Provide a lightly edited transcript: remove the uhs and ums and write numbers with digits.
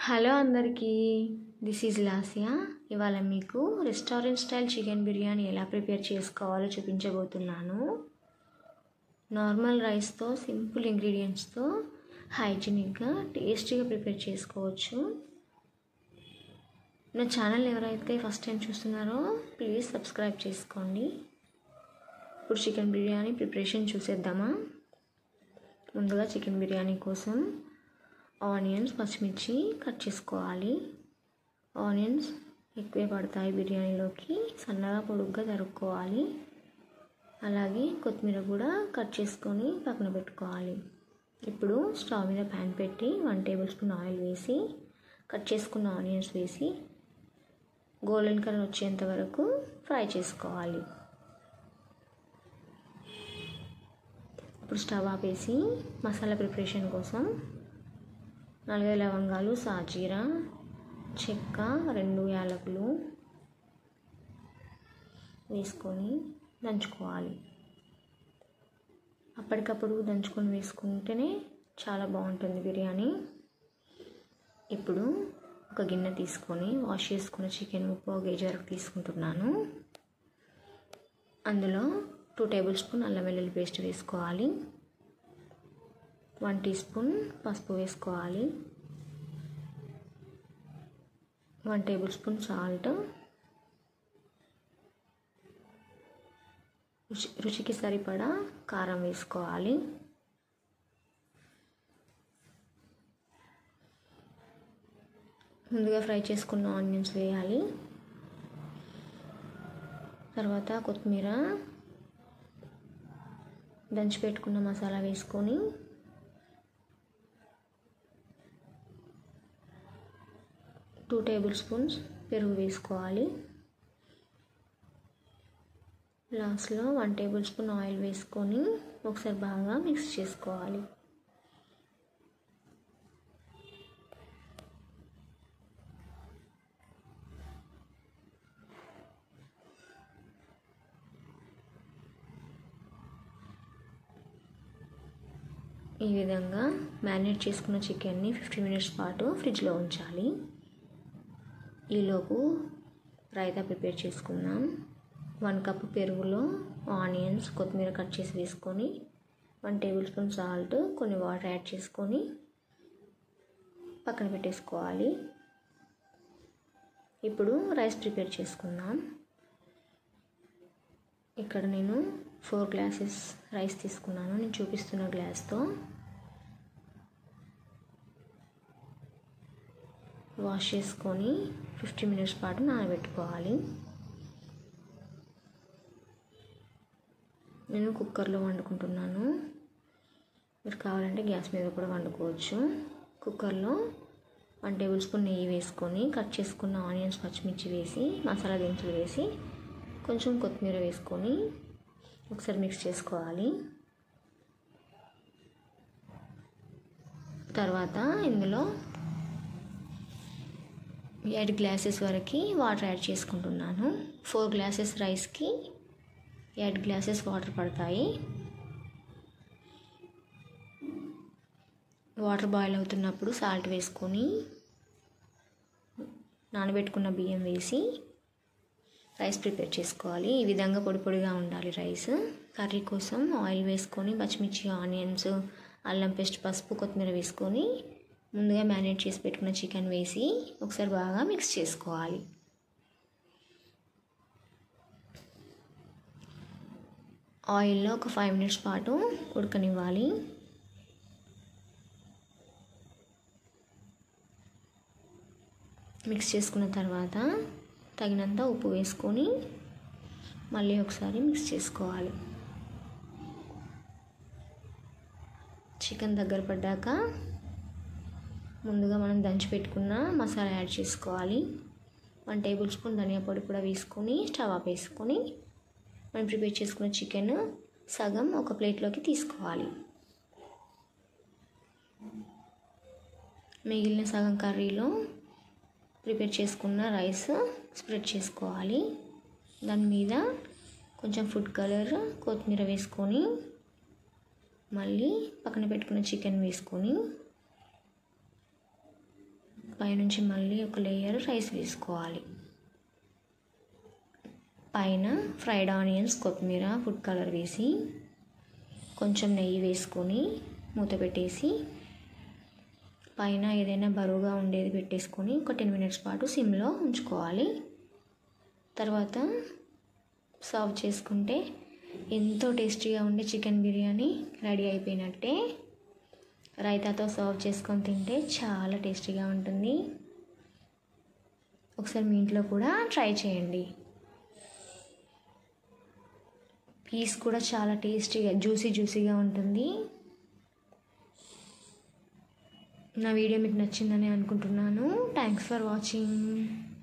Hello అందరికీ, this is లాసియా. ఇవాళ మీకు రెస్టారెంట్ స్టైల్ చికెన్ బిర్యానీ ఎలా ప్రిపేర్ చేసుకోవాలో చూపించబోతున్నాను. నార్మల్ రైస్తో, సింపుల్ ఇంగ్రీడియంట్స్తో హైజీనిక్గా, టేస్టీగా ప్రిపేర్ చేసుకోవచ్చు. నా ఛానల్ ఎవరైతే ఫస్ట్ టైం చూస్తున్నారో ప్లీజ్ సబ్స్క్రైబ్ చేసుకోండి. ఇప్పుడు చికెన్ బిర్యానీ ప్రిపరేషన్ చూసేద్దామా. ముందుగా చికెన్ బిర్యానీ కోసం ఆనియన్స్, పచ్చిమిర్చి కట్ చేసుకోవాలి. ఆనియన్స్ ఎక్కువే పడతాయి బిర్యానీలోకి, సన్నగా పొడుగ్గా తరుక్కోవాలి. అలాగే కొత్తిమీర కూడా కట్ చేసుకొని పక్కన పెట్టుకోవాలి. ఇప్పుడు స్టవ్ మీద ప్యాన్ పెట్టి 1 టేబుల్ స్పూన్ ఆయిల్ వేసి కట్ చేసుకున్న ఆనియన్స్ వేసి గోల్డెన్ కలర్ వచ్చేంత వరకు ఫ్రై చేసుకోవాలి. ఇప్పుడు స్టవ్ ఆపేసి మసాలా ప్రిపరేషన్ కోసం 4 లవంగాలు, సాజీరా, చెక్క, 2 యాలకులు వేసుకొని దంచుకోవాలి. అప్పటికప్పుడు దంచుకొని వేసుకుంటేనే చాలా బాగుంటుంది బిర్యానీ. ఇప్పుడు ఒక గిన్నె తీసుకొని వాష్ చేసుకున్న చికెన్ ముప్పావు కేజీ వరకు తీసుకుంటున్నాను. అందులో 2 టేబుల్ స్పూన్ అల్లం వెల్లుల్లి పేస్ట్ వేసుకోవాలి. 1 టీ స్పూన్ పసుపు వేసుకోవాలి. 1 టేబుల్ స్పూన్ సాల్ట్, రుచికి సరిపడా కారం వేసుకోవాలి. ముందుగా ఫ్రై చేసుకున్న ఆనియన్స్ వేయాలి. తర్వాత కొత్తిమీర, దంచి పెట్టుకున్న మసాలా వేసుకొని టూ టేబుల్ స్పూన్స్ పెరుగు వేసుకోవాలి. లాస్ట్లో 1 టేబుల్ స్పూన్ ఆయిల్ వేసుకొని ఒకసారి బాగా మిక్స్ చేసుకోవాలి. ఈ విధంగా మ్యారినేట్ చేసుకున్న చికెన్ని 15 మినిట్స్ పాటు ఫ్రిడ్జ్లో ఉంచాలి. ఈలోపు రైతా ప్రిపేర్ చేసుకుందాం. 1 కప్ పెరుగులో ఆనియన్స్, కొత్తిమీర కట్ చేసి వేసుకొని 1 టేబుల్ స్పూన్ సాల్ట్, కొన్ని వాటర్ యాడ్ చేసుకొని పక్కన పెట్టేసుకోవాలి. ఇప్పుడు రైస్ ప్రిపేర్ చేసుకుందాం. ఇక్కడ నేను 4 గ్లాసెస్ రైస్ తీసుకున్నాను. నేను చూపిస్తున్న గ్లాస్తో వాష్ చేసుకొని 15 మినిట్స్ పాటు నానబెట్టుకోవాలి. నేను కుక్కర్లో వండుకుంటున్నాను. మీరు కావాలంటే గ్యాస్ మీద కూడా వండుకోవచ్చు. కుక్కర్లో 1 టేబుల్ స్పూన్ నెయ్యి వేసుకొని కట్ చేసుకున్న ఆనియన్స్, పచ్చిమిర్చి వేసి మసాలా దినుసులు వేసి కొంచెం కొత్తిమీర వేసుకొని ఒకసారి మిక్స్ చేసుకోవాలి. తర్వాత ఇందులో 8 గ్లాసెస్ వరకు వాటర్ యాడ్ చేసుకుంటున్నాను. 4 గ్లాసెస్ రైస్కి 8 గ్లాసెస్ వాటర్ పడతాయి. వాటర్ బాయిల్ అవుతున్నప్పుడు సాల్ట్ వేసుకొని నానబెట్టుకున్న బియ్యం వేసి రైస్ ప్రిపేర్ చేసుకోవాలి. ఈ విధంగా పొడి పొడిగా ఉండాలి రైస్. కర్రీ కోసం ఆయిల్ వేసుకొని పచ్చిమిర్చి, ఆనియన్స్, అల్లం పేస్ట్, పసుపు, కొత్తిమీర వేసుకొని ముందుగా మ్యారినేట్ చేసి పెట్టుకున్న చికెన్ వేసి ఒకసారి బాగా మిక్స్ చేసుకోవాలి. ఆయిల్లో ఒక 5 మినిట్స్ పాటు ఉడకనివ్వాలి. మిక్స్ చేసుకున్న తర్వాత తగినంత ఉప్పు వేసుకొని మళ్ళీ ఒకసారి మిక్స్ చేసుకోవాలి. చికెన్ దగ్గర పడ్డాక ముందుగా మనం దంచి పెట్టుకున్న మసాలా యాడ్ చేసుకోవాలి. 1 టేబుల్ స్పూన్ ధనియా పొడి కూడా వేసుకొని స్టవ్ ఆపేసుకొని మనం ప్రిపేర్ చేసుకున్న చికెన్ సగం ఒక ప్లేట్లోకి తీసుకోవాలి. మిగిలిన సగం కర్రీలో ప్రిపేర్ చేసుకున్న రైస్ స్ప్రెడ్ చేసుకోవాలి. దాని మీద కొంచెం ఫుడ్ కలర్, కొత్తిమీర వేసుకొని మళ్ళీ పక్కన పెట్టుకున్న చికెన్ వేసుకొని పైనుంచి మళ్ళీ ఒక లేయర్ రైస్ వేసుకోవాలి. పైన ఫ్రైడ్ ఆనియన్స్, కొత్తిమీర, ఫుడ్ కలర్ వేసి కొంచెం నెయ్యి వేసుకొని మూత పెట్టేసి పైన ఏదైనా బరువుగా ఉండేది పెట్టేసుకొని ఒక 10 minutes పాటు సిమ్లో ఉంచుకోవాలి. తర్వాత సర్వ్ చేసుకుంటే ఎంతో టేస్టీగా ఉండే చికెన్ బిర్యానీ రెడీ అయిపోయినట్టే. రైతాతో సర్వ్ చేసుకొని తింటే చాలా టేస్టీగా ఉంటుంది. ఒకసారి మీ ఇంట్లో కూడా ట్రై చేయండి. పీస్ కూడా చాలా టేస్టీగా జ్యూసీగా ఉంటుంది. నా వీడియో మీకు నచ్చిందని అనుకుంటున్నాను. Thanks for watching.